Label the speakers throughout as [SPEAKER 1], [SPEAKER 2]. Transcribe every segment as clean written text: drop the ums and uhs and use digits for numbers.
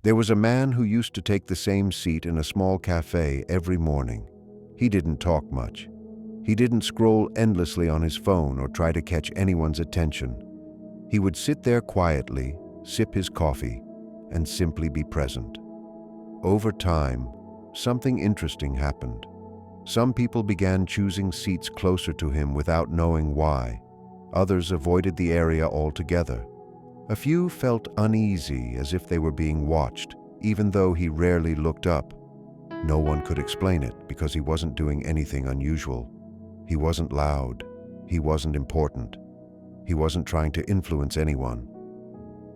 [SPEAKER 1] There was a man who used to take the same seat in a small cafe every morning. He didn't talk much. He didn't scroll endlessly on his phone or try to catch anyone's attention. He would sit there quietly, sip his coffee, and simply be present. Over time, something interesting happened. Some people began choosing seats closer to him without knowing why. Others avoided the area altogether. A few felt uneasy, as if they were being watched, even though he rarely looked up. No one could explain it because he wasn't doing anything unusual. He wasn't loud. He wasn't important. He wasn't trying to influence anyone.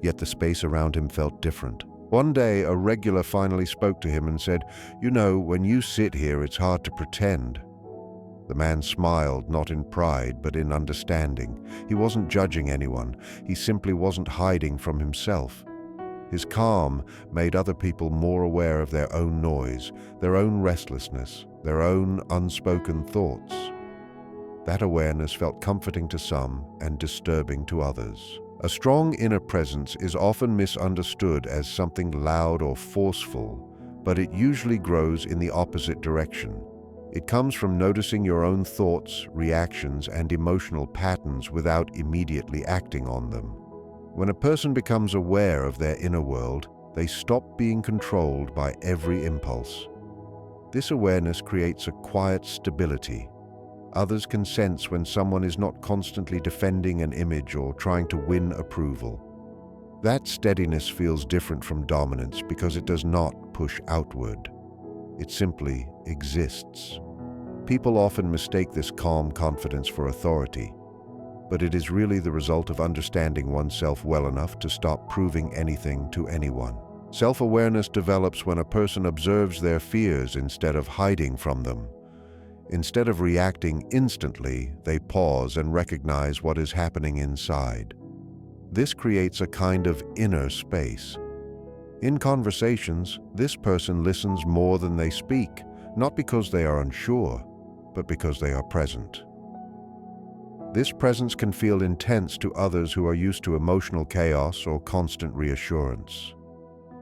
[SPEAKER 1] Yet the space around him felt different. One day, a regular finally spoke to him and said, "You know, when you sit here, it's hard to pretend." The man smiled, not in pride, but in understanding. He wasn't judging anyone. He simply wasn't hiding from himself. His calm made other people more aware of their own noise, their own restlessness, their own unspoken thoughts. That awareness felt comforting to some and disturbing to others. A strong inner presence is often misunderstood as something loud or forceful, but it usually grows in the opposite direction. It comes from noticing your own thoughts, reactions, and emotional patterns without immediately acting on them. When a person becomes aware of their inner world, they stop being controlled by every impulse. This awareness creates a quiet stability. Others can sense when someone is not constantly defending an image or trying to win approval. That steadiness feels different from dominance because it does not push outward. It simply exists. People often mistake this calm confidence for authority, but it is really the result of understanding oneself well enough to stop proving anything to anyone. Self-awareness develops when a person observes their fears instead of hiding from them. Instead of reacting instantly, they pause and recognize what is happening inside. This creates a kind of inner space. In conversations, this person listens more than they speak, not because they are unsure, but because they are present. This presence can feel intense to others who are used to emotional chaos or constant reassurance.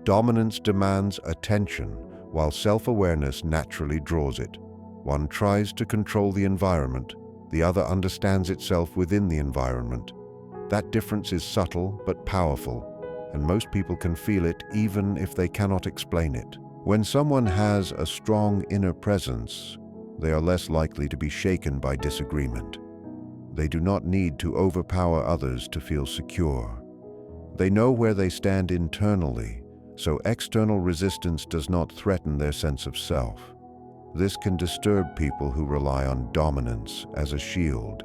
[SPEAKER 1] Dominance demands attention, while self-awareness naturally draws it. One tries to control the environment, the other understands itself within the environment. That difference is subtle but powerful, and most people can feel it even if they cannot explain it. When someone has a strong inner presence, they are less likely to be shaken by disagreement. They do not need to overpower others to feel secure. They know where they stand internally, so external resistance does not threaten their sense of self. This can disturb people who rely on dominance as a shield.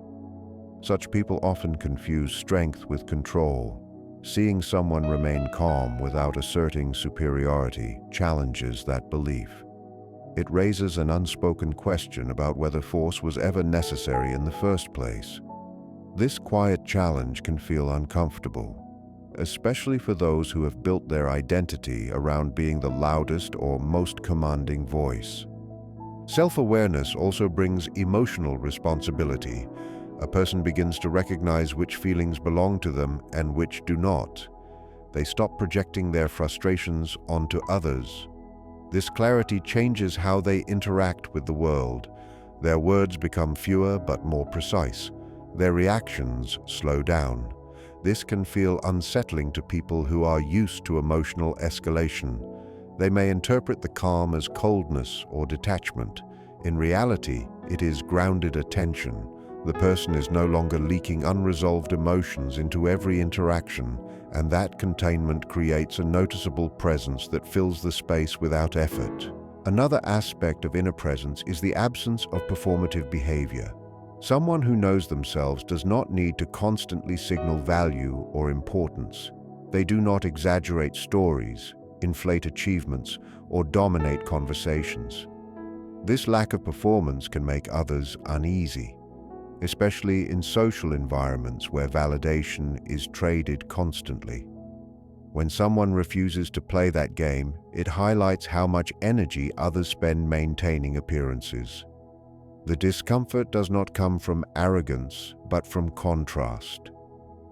[SPEAKER 1] Such people often confuse strength with control. Seeing someone remain calm without asserting superiority challenges that belief. It raises an unspoken question about whether force was ever necessary in the first place. This quiet challenge can feel uncomfortable, especially for those who have built their identity around being the loudest or most commanding voice. Self-awareness also brings emotional responsibility. A person begins to recognize which feelings belong to them and which do not. They stop projecting their frustrations onto others. This clarity changes how they interact with the world. Their words become fewer but more precise. Their reactions slow down. This can feel unsettling to people who are used to emotional escalation. They may interpret the calm as coldness or detachment. In reality, it is grounded attention. The person is no longer leaking unresolved emotions into every interaction, and that containment creates a noticeable presence that fills the space without effort. Another aspect of inner presence is the absence of performative behavior. Someone who knows themselves does not need to constantly signal value or importance. They do not exaggerate stories, inflate achievements, or dominate conversations. This lack of performance can make others uneasy, especially in social environments where validation is traded constantly. When someone refuses to play that game, it highlights how much energy others spend maintaining appearances. The discomfort does not come from arrogance, but from contrast.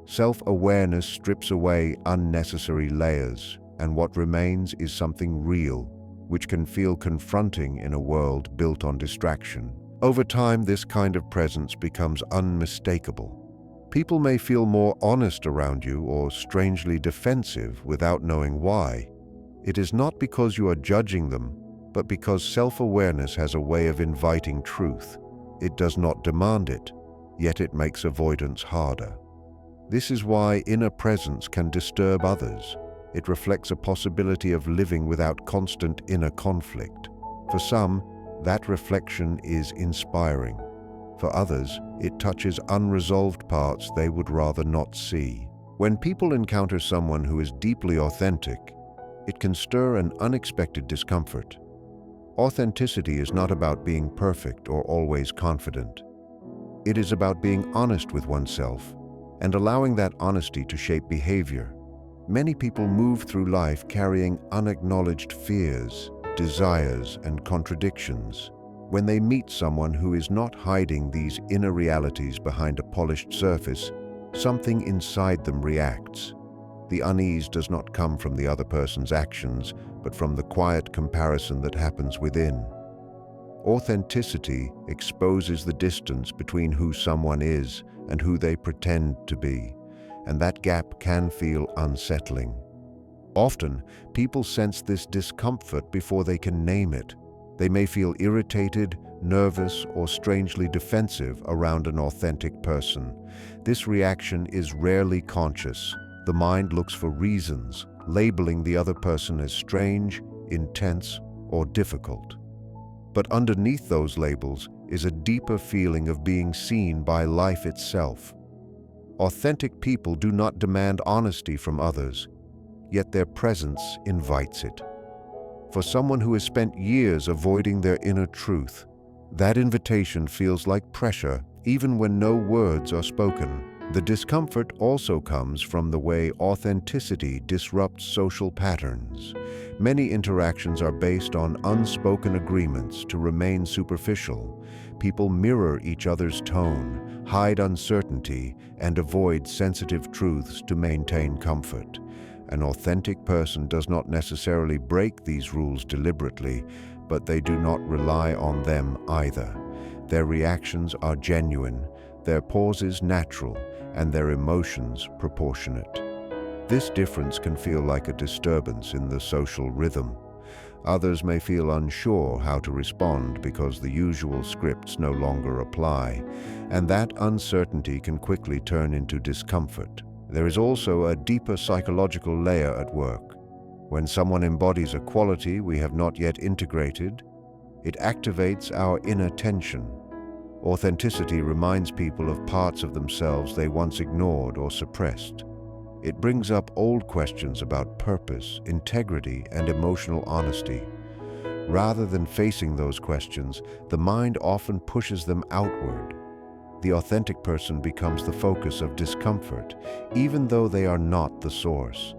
[SPEAKER 1] Self-awareness strips away unnecessary layers. and what remains is something real, which can feel confronting in a world built on distraction. Over time, this kind of presence becomes unmistakable. People may feel more honest around you or strangely defensive without knowing why. It is not because you are judging them, but because self-awareness has a way of inviting truth. It does not demand it, yet it makes avoidance harder. This is why inner presence can disturb others. It reflects a possibility of living without constant inner conflict. For some, that reflection is inspiring. For others, it touches unresolved parts they would rather not see. When people encounter someone who is deeply authentic, it can stir an unexpected discomfort. Authenticity is not about being perfect or always confident. It is about being honest with oneself and allowing that honesty to shape behavior. Many people move through life carrying unacknowledged fears, desires, and contradictions. When they meet someone who is not hiding these inner realities behind a polished surface, something inside them reacts. The unease does not come from the other person's actions, but from the quiet comparison that happens within. Authenticity exposes the distance between who someone is and who they pretend to be, and that gap can feel unsettling. Often, people sense this discomfort before they can name it. They may feel irritated, nervous, or strangely defensive around an authentic person. This reaction is rarely conscious. The mind looks for reasons, labeling the other person as strange, intense, or difficult. But underneath those labels is a deeper feeling of being seen by life itself. Authentic people do not demand honesty from others, yet their presence invites it. For someone who has spent years avoiding their inner truth, that invitation feels like pressure even when no words are spoken. The discomfort also comes from the way authenticity disrupts social patterns. Many interactions are based on unspoken agreements to remain superficial. People mirror each other's tone, hide uncertainty, and avoid sensitive truths to maintain comfort. An authentic person does not necessarily break these rules deliberately, but they do not rely on them either. Their reactions are genuine, their pauses natural, and their emotions proportionate. This difference can feel like a disturbance in the social rhythm. Others may feel unsure how to respond because the usual scripts no longer apply, and that uncertainty can quickly turn into discomfort. There is also a deeper psychological layer at work. When someone embodies a quality we have not yet integrated, it activates our inner tension. Authenticity reminds people of parts of themselves they once ignored or suppressed. It brings up old questions about purpose, integrity, and emotional honesty. Rather than facing those questions, the mind often pushes them outward. The authentic person becomes the focus of discomfort, even though they are not the source.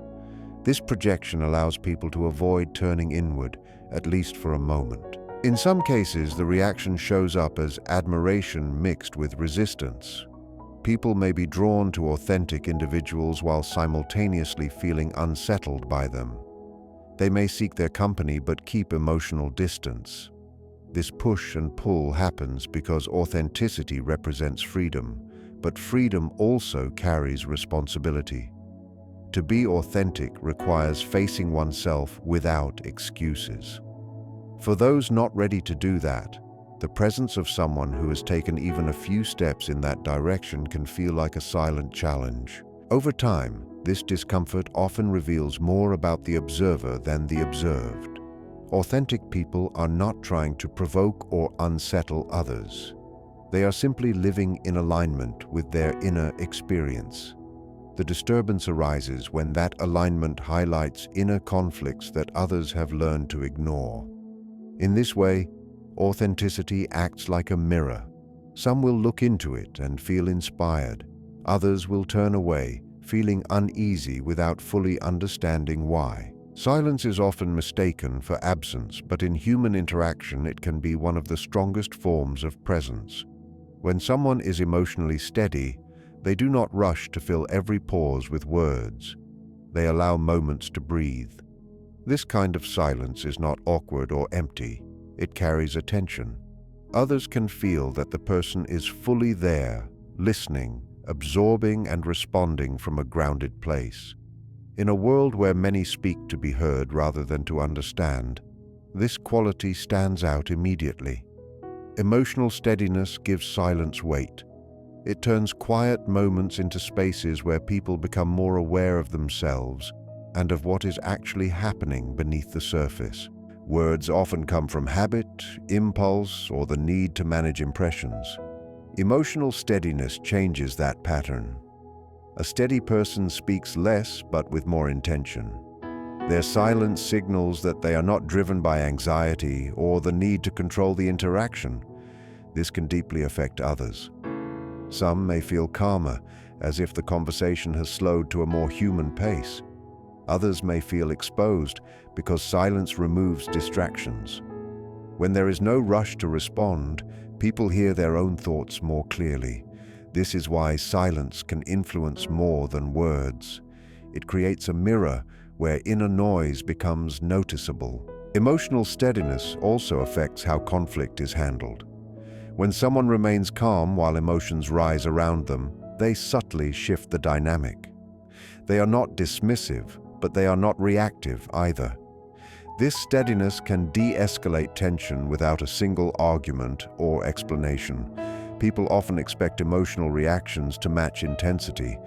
[SPEAKER 1] This projection allows people to avoid turning inward, at least for a moment. In some cases, the reaction shows up as admiration mixed with resistance. People may be drawn to authentic individuals while simultaneously feeling unsettled by them. They may seek their company but keep emotional distance. This push and pull happens because authenticity represents freedom, but freedom also carries responsibility. To be authentic requires facing oneself without excuses. For those not ready to do that, the presence of someone who has taken even a few steps in that direction can feel like a silent challenge. Over time, this discomfort often reveals more about the observer than the observed. Authentic people are not trying to provoke or unsettle others. They are simply living in alignment with their inner experience. The disturbance arises when that alignment highlights inner conflicts that others have learned to ignore. In this way, authenticity acts like a mirror. Some will look into it and feel inspired. Others will turn away, feeling uneasy without fully understanding why. Silence is often mistaken for absence, but in human interaction it can be one of the strongest forms of presence. When someone is emotionally steady, they do not rush to fill every pause with words. They allow moments to breathe. This kind of silence is not awkward or empty. It carries attention. Others can feel that the person is fully there, listening, absorbing and responding from a grounded place. In a world where many speak to be heard rather than to understand, this quality stands out immediately. Emotional steadiness gives silence weight. It turns quiet moments into spaces where people become more aware of themselves and of what is actually happening beneath the surface. Words often come from habit, impulse, or the need to manage impressions. Emotional steadiness changes that pattern. A steady person speaks less but with more intention. Their silence signals that they are not driven by anxiety or the need to control the interaction. This can deeply affect others. Some may feel calmer, as if the conversation has slowed to a more human pace. Others may feel exposed because silence removes distractions. When there is no rush to respond, people hear their own thoughts more clearly. This is why silence can influence more than words. It creates a mirror where inner noise becomes noticeable. Emotional steadiness also affects how conflict is handled. When someone remains calm while emotions rise around them, they subtly shift the dynamic. They are not dismissive, but they are not reactive either. This steadiness can de-escalate tension without a single argument or explanation. People often expect emotional reactions to match intensity.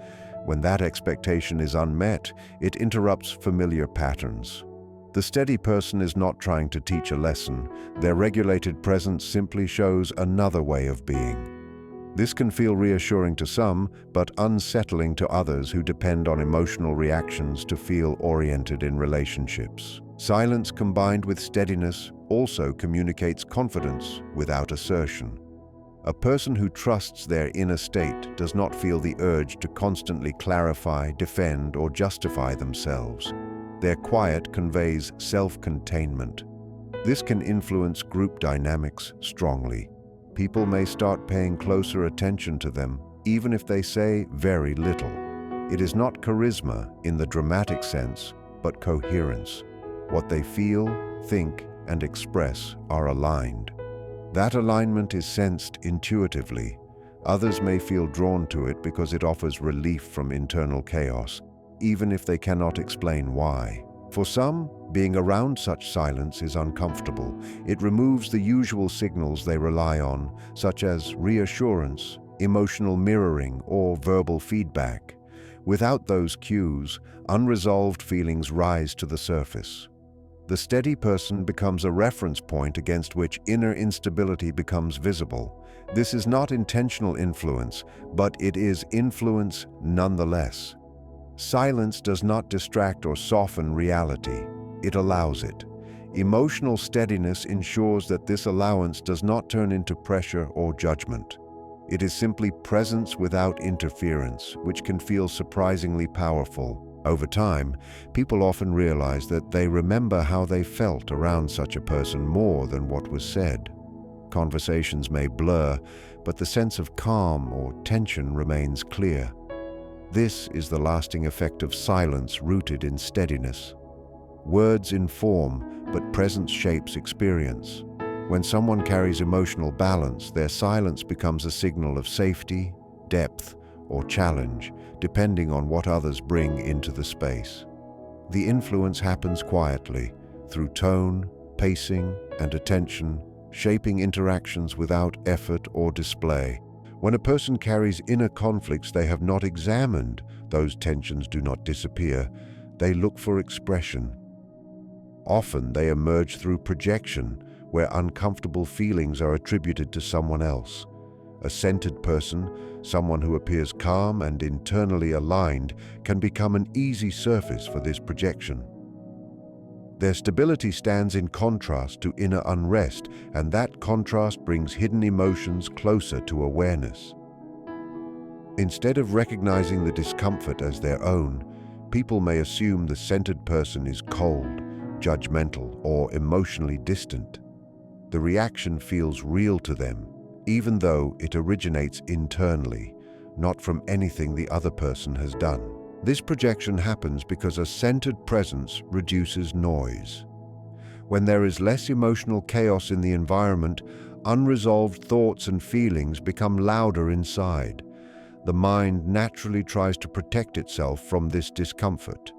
[SPEAKER 1] When that expectation is unmet, it interrupts familiar patterns. The steady person is not trying to teach a lesson. Their regulated presence simply shows another way of being. This can feel reassuring to some, but unsettling to others who depend on emotional reactions to feel oriented in relationships. Silence combined with steadiness also communicates confidence without assertion. A person who trusts their inner state does not feel the urge to constantly clarify, defend, or justify themselves. Their quiet conveys self-containment. This can influence group dynamics strongly. People may start paying closer attention to them, even if they say very little. It is not charisma in the dramatic sense, but coherence. What they feel, think, and express are aligned. That alignment is sensed intuitively. Others may feel drawn to it because it offers relief from internal chaos, even if they cannot explain why. For some, being around such silence is uncomfortable. It removes the usual signals they rely on, such as reassurance, emotional mirroring, or verbal feedback. Without those cues, unresolved feelings rise to the surface. The steady person becomes a reference point against which inner instability becomes visible. This is not intentional influence, but it is influence nonetheless. Silence does not distract or soften reality. It allows it. Emotional steadiness ensures that this allowance does not turn into pressure or judgment. It is simply presence without interference, which can feel surprisingly powerful. Over time, people often realize that they remember how they felt around such a person more than what was said. Conversations may blur, but the sense of calm or tension remains clear. This is the lasting effect of silence rooted in steadiness. Words inform, but presence shapes experience. When someone carries emotional balance, their silence becomes a signal of safety, depth, or challenge, depending on what others bring into the space. The influence happens quietly, through tone, pacing, and attention, shaping interactions without effort or display. When a person carries inner conflicts they have not examined, those tensions do not disappear. They look for expression. Often they emerge through projection, where uncomfortable feelings are attributed to someone else. A centered person, someone who appears calm and internally aligned, can become an easy surface for this projection. Their stability stands in contrast to inner unrest, and that contrast brings hidden emotions closer to awareness. Instead of recognizing the discomfort as their own, people may assume the centered person is cold, judgmental, or emotionally distant. The reaction feels real to them, even though it originates internally, not from anything the other person has done. This projection happens because a centered presence reduces noise. When there is less emotional chaos in the environment, unresolved thoughts and feelings become louder inside. The mind naturally tries to protect itself from this discomfort.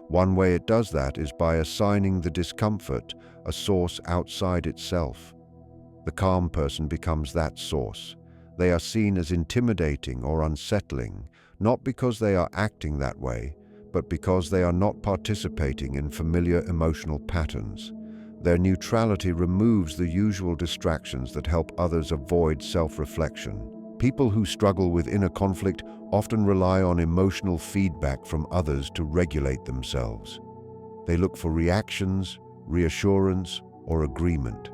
[SPEAKER 1] One way it does that is by assigning the discomfort a source outside itself. The calm person becomes that source. They are seen as intimidating or unsettling, not because they are acting that way, but because they are not participating in familiar emotional patterns. Their neutrality removes the usual distractions that help others avoid self-reflection. People who struggle with inner conflict often rely on emotional feedback from others to regulate themselves. They look for reactions, reassurance, or agreement.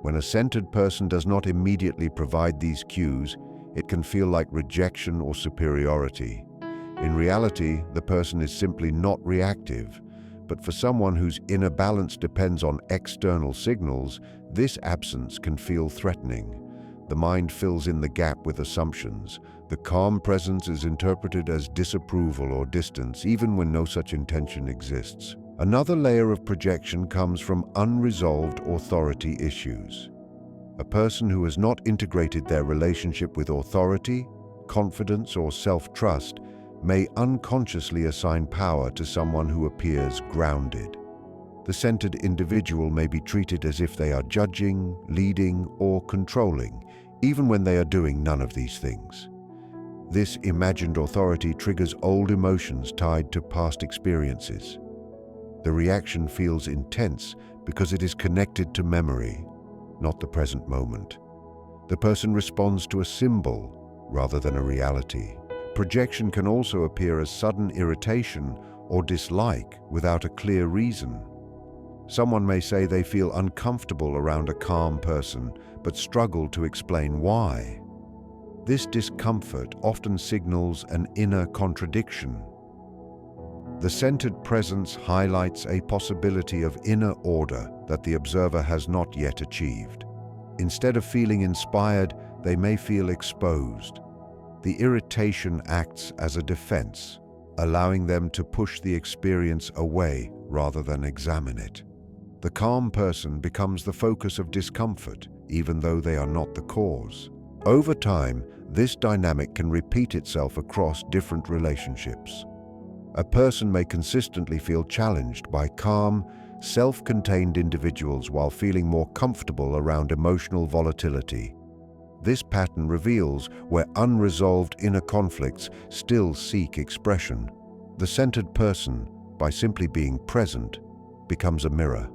[SPEAKER 1] When a centered person does not immediately provide these cues, it can feel like rejection or superiority. In reality, the person is simply not reactive. But for someone whose inner balance depends on external signals, this absence can feel threatening. The mind fills in the gap with assumptions. The calm presence is interpreted as disapproval or distance, even when no such intention exists. Another layer of projection comes from unresolved authority issues. A person who has not integrated their relationship with authority, confidence, or self-trust may unconsciously assign power to someone who appears grounded. The centered individual may be treated as if they are judging, leading, or controlling, even when they are doing none of these things. This imagined authority triggers old emotions tied to past experiences. The reaction feels intense because it is connected to memory, not the present moment. The person responds to a symbol rather than a reality. Projection can also appear as sudden irritation or dislike without a clear reason. Someone may say they feel uncomfortable around a calm person, but struggle to explain why. This discomfort often signals an inner contradiction. The centered presence highlights a possibility of inner order that the observer has not yet achieved. Instead of feeling inspired, they may feel exposed. The irritation acts as a defense, allowing them to push the experience away rather than examine it. The calm person becomes the focus of discomfort, even though they are not the cause. Over time, this dynamic can repeat itself across different relationships. A person may consistently feel challenged by calm, self-contained individuals while feeling more comfortable around emotional volatility. This pattern reveals where unresolved inner conflicts still seek expression. The centered person, by simply being present, becomes a mirror,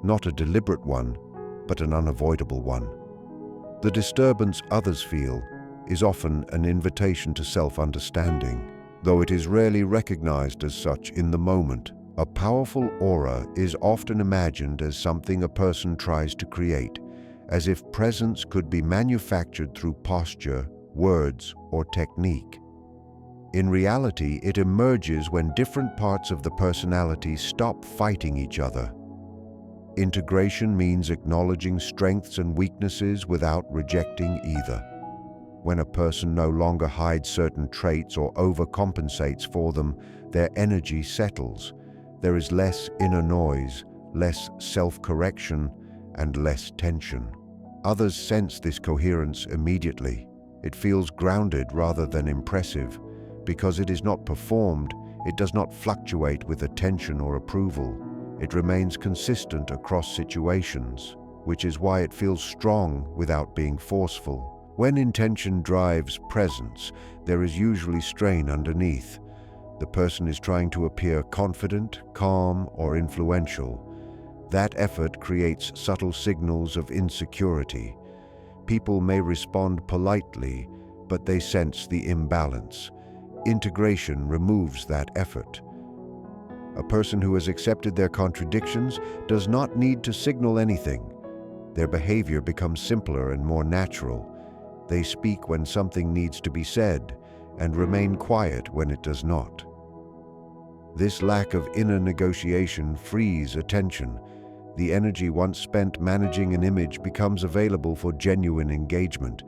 [SPEAKER 1] not a deliberate one, but an unavoidable one. The disturbance others feel is often an invitation to self-understanding, though it is rarely recognized as such in the moment. A powerful aura is often imagined as something a person tries to create, as if presence could be manufactured through posture, words, or technique. In reality, it emerges when different parts of the personality stop fighting each other. Integration means acknowledging strengths and weaknesses without rejecting either. When a person no longer hides certain traits or overcompensates for them, their energy settles. There is less inner noise, less self-correction, and less tension. Others sense this coherence immediately. It feels grounded rather than impressive. Because it is not performed, it does not fluctuate with attention or approval. It remains consistent across situations, which is why it feels strong without being forceful. When intention drives presence, there is usually strain underneath. The person is trying to appear confident, calm, or influential. That effort creates subtle signals of insecurity. People may respond politely, but they sense the imbalance. Integration removes that effort. A person who has accepted their contradictions does not need to signal anything. Their behavior becomes simpler and more natural. They speak when something needs to be said and remain quiet when it does not. This lack of inner negotiation frees attention. The energy once spent managing an image becomes available for genuine engagement,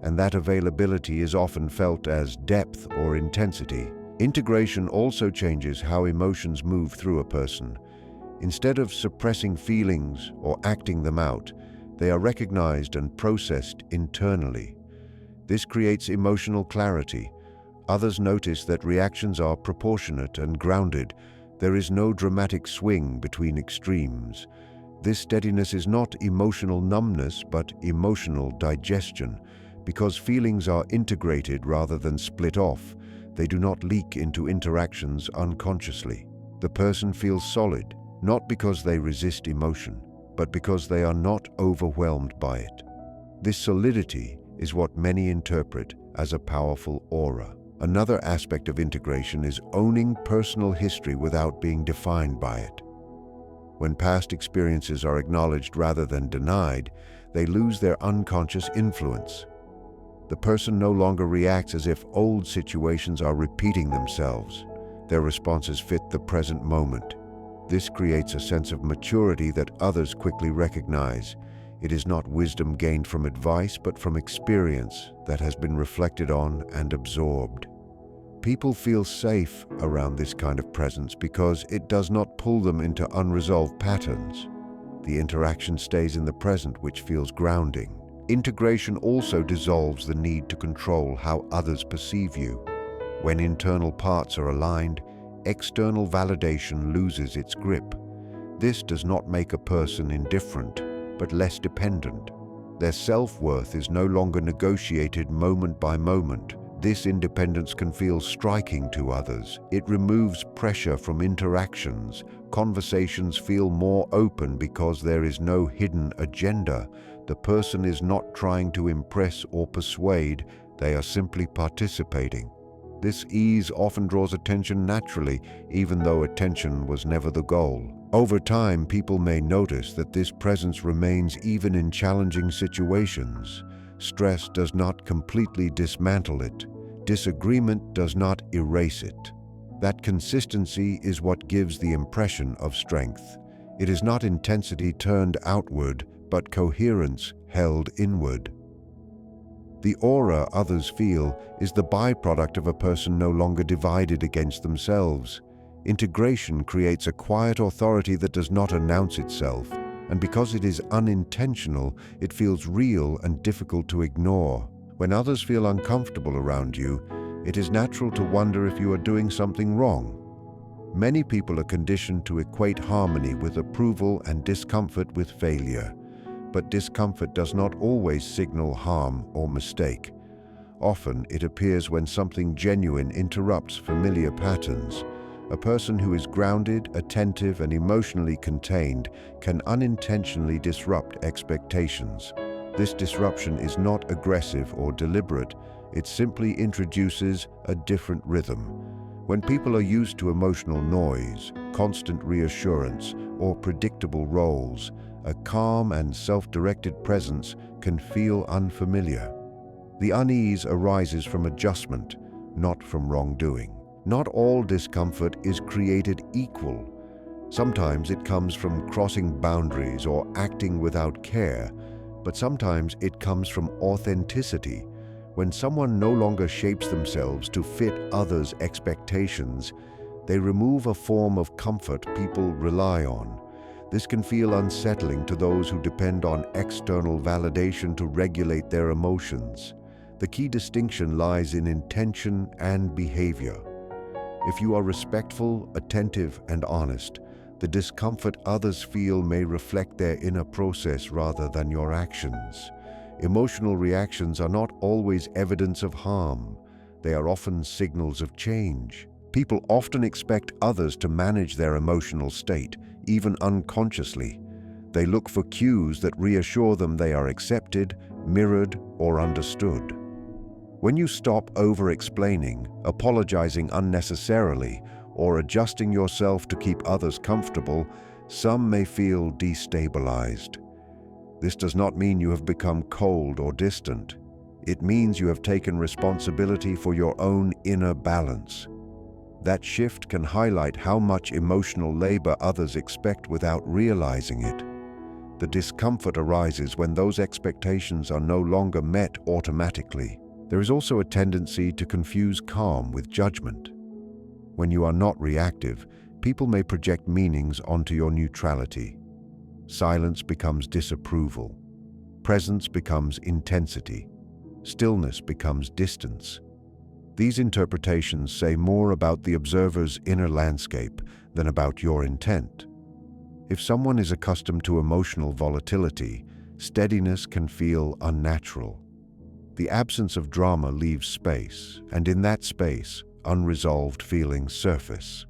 [SPEAKER 1] and that availability is often felt as depth or intensity. Integration also changes how emotions move through a person. Instead of suppressing feelings or acting them out, they are recognized and processed internally. This creates emotional clarity. Others notice that reactions are proportionate and grounded. There is no dramatic swing between extremes. This steadiness is not emotional numbness, but emotional digestion. Because feelings are integrated rather than split off, they do not leak into interactions unconsciously. The person feels solid, not because they resist emotion, but because they are not overwhelmed by it. This solidity is what many interpret as a powerful aura. Another aspect of integration is owning personal history without being defined by it. When past experiences are acknowledged rather than denied, they lose their unconscious influence. The person no longer reacts as if old situations are repeating themselves. Their responses fit the present moment. This creates a sense of maturity that others quickly recognize. It is not wisdom gained from advice, but from experience that has been reflected on and absorbed. People feel safe around this kind of presence because it does not pull them into unresolved patterns. The interaction stays in the present, which feels grounding. Integration also dissolves the need to control how others perceive you. When internal parts are aligned, external validation loses its grip. This does not make a person indifferent, but less dependent. Their self-worth is no longer negotiated moment by moment. This independence can feel striking to others. It removes pressure from interactions. Conversations feel more open because there is no hidden agenda. The person is not trying to impress or persuade, they are simply participating. This ease often draws attention naturally, even though attention was never the goal. Over time, people may notice that this presence remains even in challenging situations. Stress does not completely dismantle it. Disagreement does not erase it. That consistency is what gives the impression of strength. It is not intensity turned outward, but coherence held inward. The aura others feel is the byproduct of a person no longer divided against themselves. Integration creates a quiet authority that does not announce itself, and because it is unintentional, it feels real and difficult to ignore. When others feel uncomfortable around you, it is natural to wonder if you are doing something wrong. Many people are conditioned to equate harmony with approval and discomfort with failure. But discomfort does not always signal harm or mistake. Often it appears when something genuine interrupts familiar patterns. A person who is grounded, attentive, and emotionally contained can unintentionally disrupt expectations. This disruption is not aggressive or deliberate. It simply introduces a different rhythm. When people are used to emotional noise, constant reassurance, or predictable roles, a calm and self-directed presence can feel unfamiliar. The unease arises from adjustment, not from wrongdoing. Not all discomfort is created equal. Sometimes it comes from crossing boundaries or acting without care, but sometimes it comes from authenticity. When someone no longer shapes themselves to fit others' expectations, they remove a form of comfort people rely on. This can feel unsettling to those who depend on external validation to regulate their emotions. The key distinction lies in intention and behavior. If you are respectful, attentive, and honest, the discomfort others feel may reflect their inner process rather than your actions. Emotional reactions are not always evidence of harm. They are often signals of change. People often expect others to manage their emotional state, even unconsciously. They look for cues that reassure them they are accepted, mirrored, or understood. When you stop over-explaining, apologizing unnecessarily, or adjusting yourself to keep others comfortable, some may feel destabilized. This does not mean you have become cold or distant. It means you have taken responsibility for your own inner balance. That shift can highlight how much emotional labor others expect without realizing it. The discomfort arises when those expectations are no longer met automatically. There is also a tendency to confuse calm with judgment. When you are not reactive, people may project meanings onto your neutrality. Silence becomes disapproval. Presence becomes intensity. Stillness becomes distance. These interpretations say more about the observer's inner landscape than about your intent. If someone is accustomed to emotional volatility, steadiness can feel unnatural. The absence of drama leaves space, and in that space, unresolved feelings surface.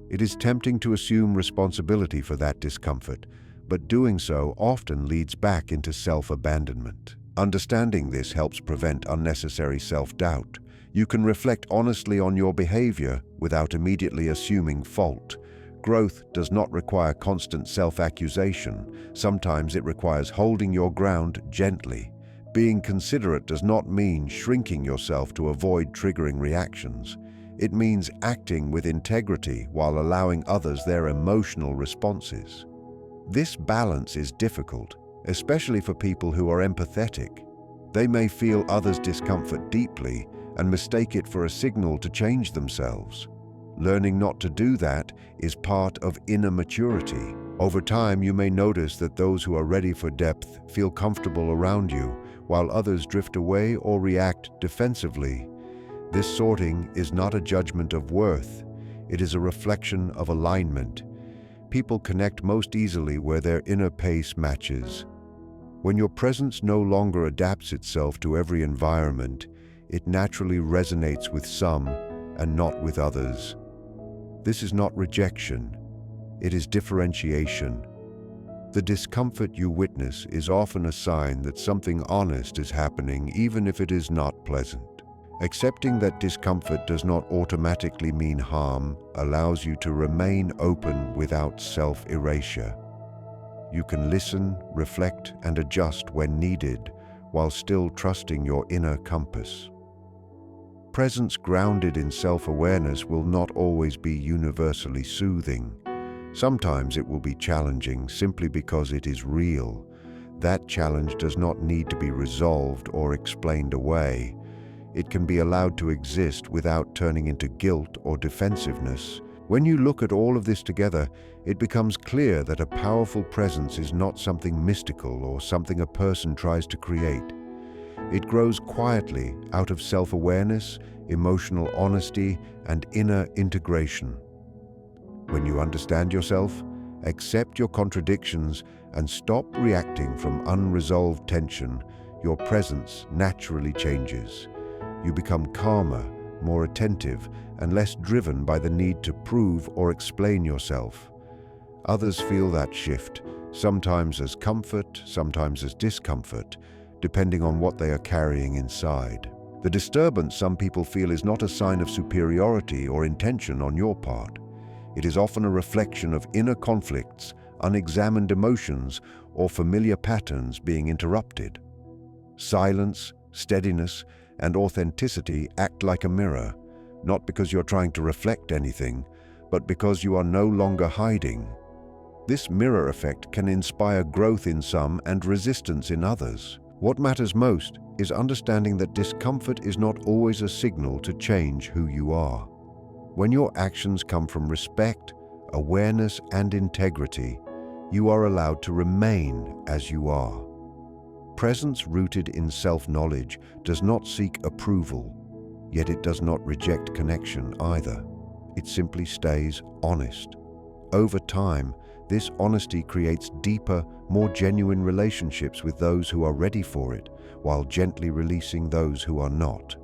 [SPEAKER 1] It is tempting to assume responsibility for that discomfort, but doing so often leads back into self-abandonment. Understanding this helps prevent unnecessary self-doubt. You can reflect honestly on your behavior without immediately assuming fault. Growth does not require constant self-accusation. Sometimes it requires holding your ground gently. Being considerate does not mean shrinking yourself to avoid triggering reactions. It means acting with integrity while allowing others their emotional responses. This balance is difficult, especially for people who are empathetic. They may feel others' discomfort deeply and mistake it for a signal to change themselves. Learning not to do that is part of inner maturity. Over time, you may notice that those who are ready for depth feel comfortable around you, while others drift away or react defensively. This sorting is not a judgment of worth. It is a reflection of alignment. People connect most easily where their inner pace matches. When your presence no longer adapts itself to every environment, it naturally resonates with some and not with others. This is not rejection. It is differentiation. The discomfort you witness is often a sign that something honest is happening, even if it is not pleasant. Accepting that discomfort does not automatically mean harm allows you to remain open without self-erasure. You can listen, reflect, and adjust when needed, while still trusting your inner compass. Presence grounded in self-awareness will not always be universally soothing. Sometimes it will be challenging simply because it is real. That challenge does not need to be resolved or explained away. It can be allowed to exist without turning into guilt or defensiveness. When you look at all of this together, it becomes clear that a powerful presence is not something mystical or something a person tries to create. It grows quietly out of self-awareness, emotional honesty, and inner integration. When you understand yourself, accept your contradictions, and stop reacting from unresolved tension, your presence naturally changes. You become calmer, more attentive, and less driven by the need to prove or explain yourself. Others feel that shift, sometimes as comfort, sometimes as discomfort, depending on what they are carrying inside. The disturbance some people feel is not a sign of superiority or intention on your part. It is often a reflection of inner conflicts, unexamined emotions, or familiar patterns being interrupted. Silence, steadiness, and authenticity act like a mirror, not because you're trying to reflect anything, but because you are no longer hiding. This mirror effect can inspire growth in some and resistance in others. What matters most is understanding that discomfort is not always a signal to change who you are. When your actions come from respect, awareness, and integrity, you are allowed to remain as you are. Presence rooted in self-knowledge does not seek approval, yet it does not reject connection either. It simply stays honest. Over time, this honesty creates deeper, more genuine relationships with those who are ready for it, while gently releasing those who are not.